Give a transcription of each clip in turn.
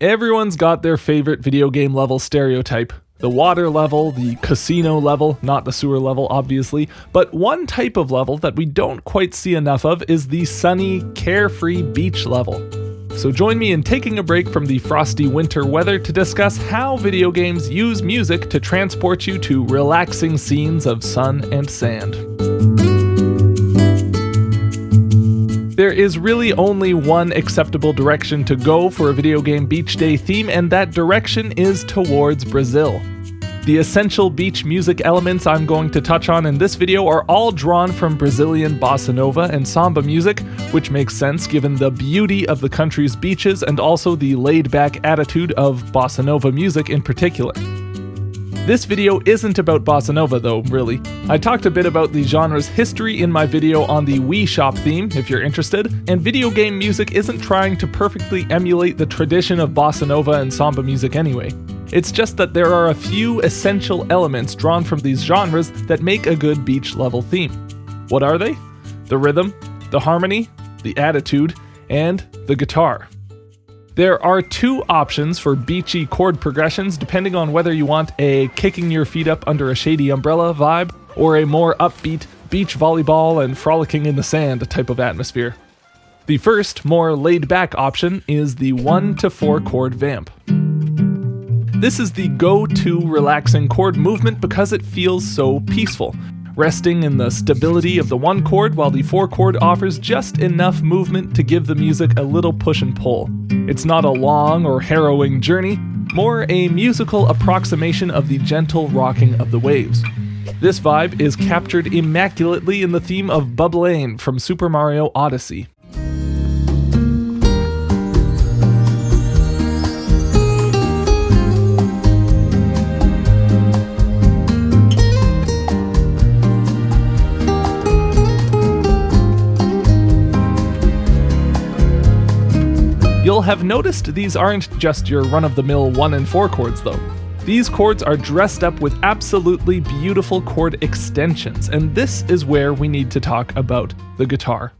Everyone's got their favorite video game level stereotype. The water level, the casino level, not the sewer level obviously, but one type of level that we don't quite see enough of is the sunny, carefree beach level. So join me in taking a break from the frosty winter weather to discuss how video games use music to transport you to relaxing scenes of sun and sand. There is really only one acceptable direction to go for a video game beach day theme, and that direction is towards Brazil. The essential beach music elements I'm going to touch on in this video are all drawn from Brazilian bossa nova and samba music, which makes sense given the beauty of the country's beaches and also the laid-back attitude of bossa nova music in particular. This video isn't about bossa nova though, really. I talked a bit about the genre's history in my video on the Wii Shop theme, if you're interested, and video game music isn't trying to perfectly emulate the tradition of bossa nova and samba music anyway. It's just that there are a few essential elements drawn from these genres that make a good beach level theme. What are they? The rhythm, the harmony, the attitude, and the guitar. There are two options for beachy chord progressions depending on whether you want a kicking your feet up under a shady umbrella vibe or a more upbeat beach volleyball and frolicking in the sand type of atmosphere. The first, more laid-back option is the 1 to 4 chord vamp. This is the go-to relaxing chord movement because it feels so peaceful, resting in the stability of the 1 chord while the 4 chord offers just enough movement to give the music a little push and pull. It's not a long or harrowing journey, more a musical approximation of the gentle rocking of the waves. This vibe is captured immaculately in the theme of Bubblain from Super Mario Odyssey. You'll have noticed these aren't just your run-of-the-mill 1 and 4 chords though. These chords are dressed up with absolutely beautiful chord extensions, and this is where we need to talk about the guitar.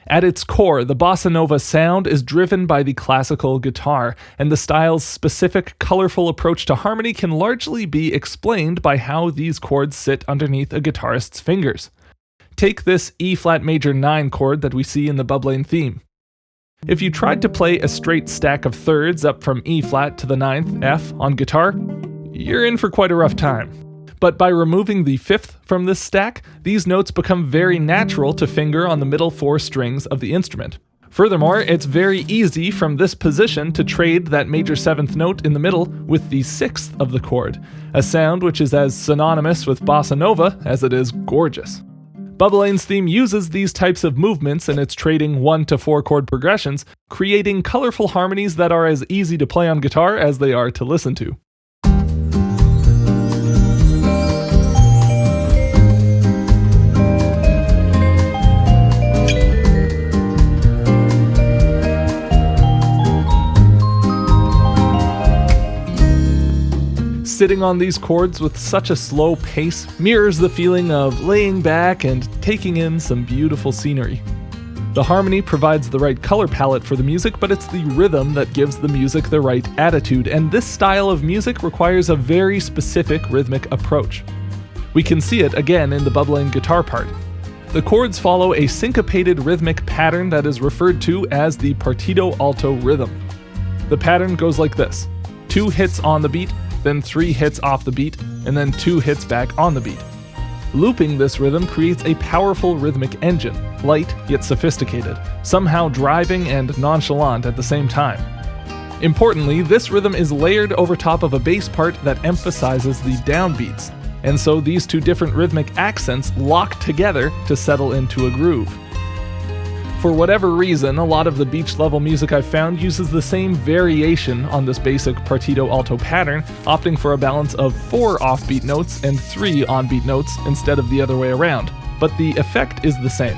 At its core, the bossa nova sound is driven by the classical guitar, and the style's specific, colorful approach to harmony can largely be explained by how these chords sit underneath a guitarist's fingers. Take this E-flat major 9 chord that we see in the Bubblain theme. If you tried to play a straight stack of thirds up from E-flat to the 9th F on guitar, you're in for quite a rough time. But by removing the 5th from this stack, these notes become very natural to finger on the middle 4 strings of the instrument. Furthermore, it's very easy from this position to trade that major 7th note in the middle with the 6th of the chord, a sound which is as synonymous with bossa nova as it is gorgeous. Bubblain's theme uses these types of movements in its trading 1 to 4 chord progressions, creating colorful harmonies that are as easy to play on guitar as they are to listen to. Sitting on these chords with such a slow pace mirrors the feeling of laying back and taking in some beautiful scenery. The harmony provides the right color palette for the music, but it's the rhythm that gives the music the right attitude, and this style of music requires a very specific rhythmic approach. We can see it again in the Bubblain guitar part. The chords follow a syncopated rhythmic pattern that is referred to as the Partido Alto rhythm. The pattern goes like this: 2 hits on the beat, then 3 hits off the beat, and then 2 hits back on the beat. Looping this rhythm creates a powerful rhythmic engine, light yet sophisticated, somehow driving and nonchalant at the same time. Importantly, this rhythm is layered over top of a bass part that emphasizes the downbeats, and so these 2 different rhythmic accents lock together to settle into a groove. For whatever reason, a lot of the beach level music I've found uses the same variation on this basic Partido Alto pattern, opting for a balance of 4 offbeat notes and 3 onbeat notes instead of the other way around, but the effect is the same.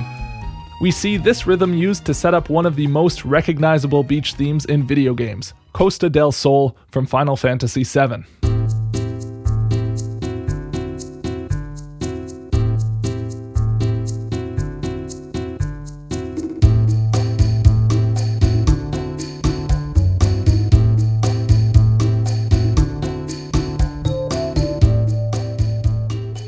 We see this rhythm used to set up one of the most recognizable beach themes in video games, Costa del Sol from Final Fantasy VII.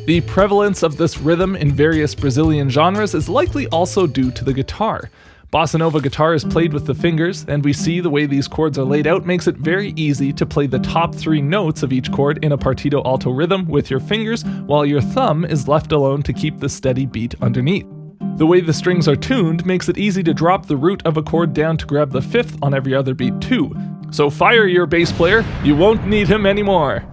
The prevalence of this rhythm in various Brazilian genres is likely also due to the guitar. Bossa Nova guitar is played with the fingers, and we see the way these chords are laid out makes it very easy to play the top 3 notes of each chord in a Partido Alto rhythm with your fingers, while your thumb is left alone to keep the steady beat underneath. The way the strings are tuned makes it easy to drop the root of a chord down to grab the 5th on every other beat too. So fire your bass player, you won't need him anymore!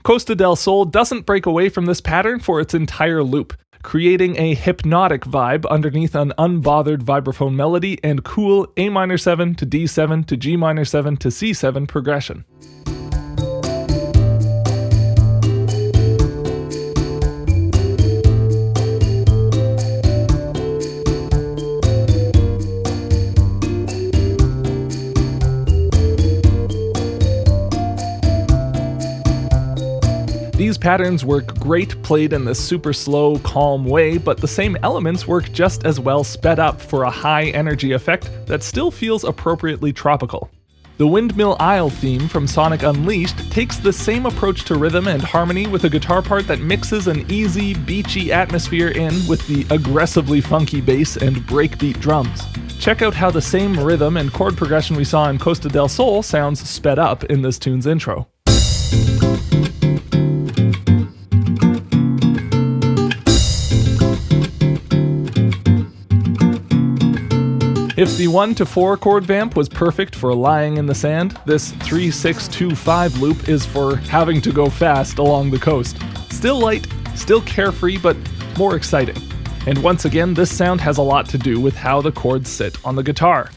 Costa del Sol doesn't break away from this pattern for its entire loop, creating a hypnotic vibe underneath an unbothered vibraphone melody and cool A minor 7 to D7 to G minor 7 to C7 progression. These patterns work great played in this super slow, calm way, but the same elements work just as well sped up for a high energy effect that still feels appropriately tropical. The Windmill Isle theme from Sonic Unleashed takes the same approach to rhythm and harmony with a guitar part that mixes an easy, beachy atmosphere in with the aggressively funky bass and breakbeat drums. Check out how the same rhythm and chord progression we saw in Costa del Sol sounds sped up in this tune's intro. If the 1 to 4 chord vamp was perfect for lying in the sand, this 3-6-2-5 loop is for having to go fast along the coast. Still light, still carefree, but more exciting. And once again, this sound has a lot to do with how the chords sit on the guitar.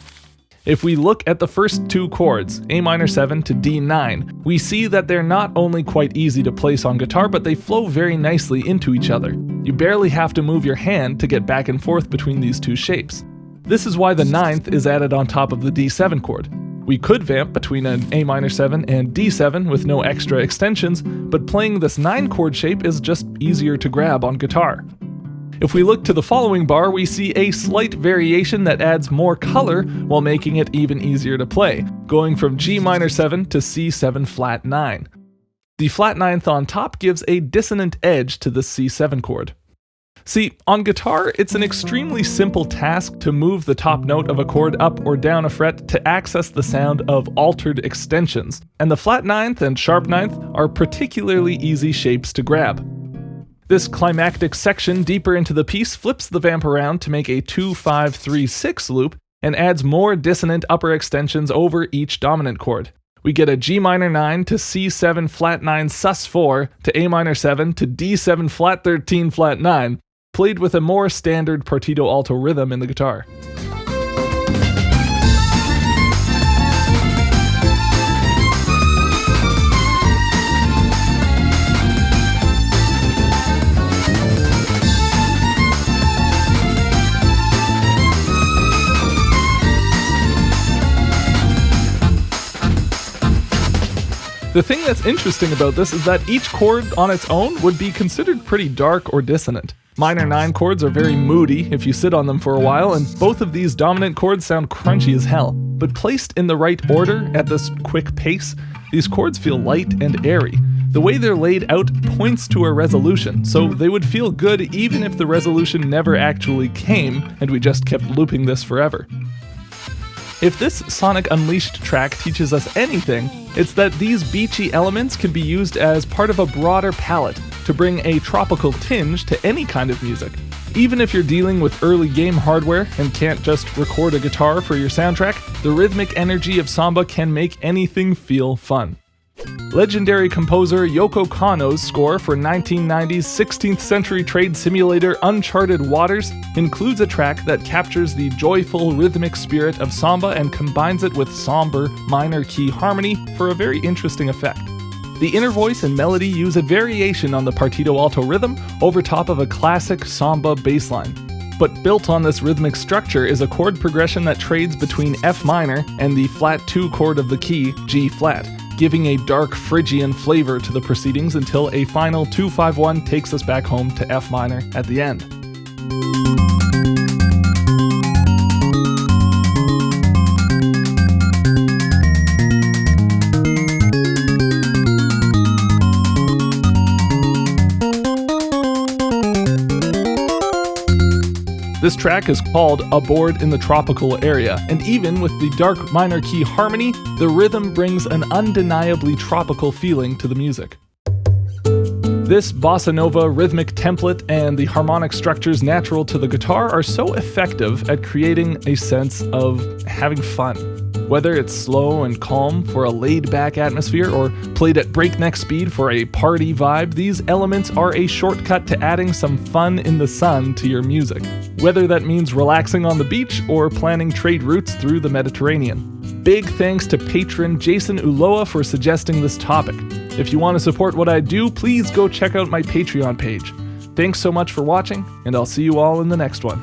If we look at the first 2 chords, A minor 7 to D9, we see that they're not only quite easy to place on guitar, but they flow very nicely into each other. You barely have to move your hand to get back and forth between these 2 shapes. This is why the 9th is added on top of the D7 chord. We could vamp between an A minor 7 and D7 with no extra extensions, but playing this 9 chord shape is just easier to grab on guitar. If we look to the following bar, we see a slight variation that adds more color while making it even easier to play, going from G minor 7 to C7 flat 9. The flat 9th on top gives a dissonant edge to the C7 chord. See, on guitar, it's an extremely simple task to move the top note of a chord up or down a fret to access the sound of altered extensions, and the flat 9th and sharp 9th are particularly easy shapes to grab. This climactic section deeper into the piece flips the vamp around to make a 2-5-3-6 loop and adds more dissonant upper extensions over each dominant chord. We get a G minor 9 to C7 flat 9 sus 4 to A minor 7 to D7 flat 13 flat 9, played with a more standard Partido Alto rhythm in the guitar. The thing that's interesting about this is that each chord on its own would be considered pretty dark or dissonant. Minor 9 chords are very moody if you sit on them for a while, and both of these dominant chords sound crunchy as hell. But placed in the right order at this quick pace, these chords feel light and airy. The way they're laid out points to a resolution, so they would feel good even if the resolution never actually came and we just kept looping this forever. If this Sonic Unleashed track teaches us anything, it's that these beachy elements can be used as part of a broader palette to bring a tropical tinge to any kind of music. Even if you're dealing with early game hardware and can't just record a guitar for your soundtrack, the rhythmic energy of samba can make anything feel fun. Legendary composer Yoko Kanno's score for 1990's 16th century trade simulator Uncharted Waters includes a track that captures the joyful rhythmic spirit of samba and combines it with somber minor key harmony for a very interesting effect. The inner voice and melody use a variation on the Partido Alto rhythm over top of a classic samba bassline. But built on this rhythmic structure is a chord progression that trades between F minor and the flat 2 chord of the key, G flat, giving a dark Phrygian flavor to the proceedings until a final 2-5-1 takes us back home to F minor at the end. This track is called Aboard in the Tropical Area, and even with the dark minor key harmony, the rhythm brings an undeniably tropical feeling to the music. This bossa nova rhythmic template and the harmonic structures natural to the guitar are so effective at creating a sense of having fun. Whether it's slow and calm for a laid-back atmosphere or played at breakneck speed for a party vibe, these elements are a shortcut to adding some fun in the sun to your music, whether that means relaxing on the beach or planning trade routes through the Mediterranean. Big thanks to patron Jason Uloa for suggesting this topic. If you want to support what I do, please go check out my Patreon page. Thanks so much for watching, and I'll see you all in the next one.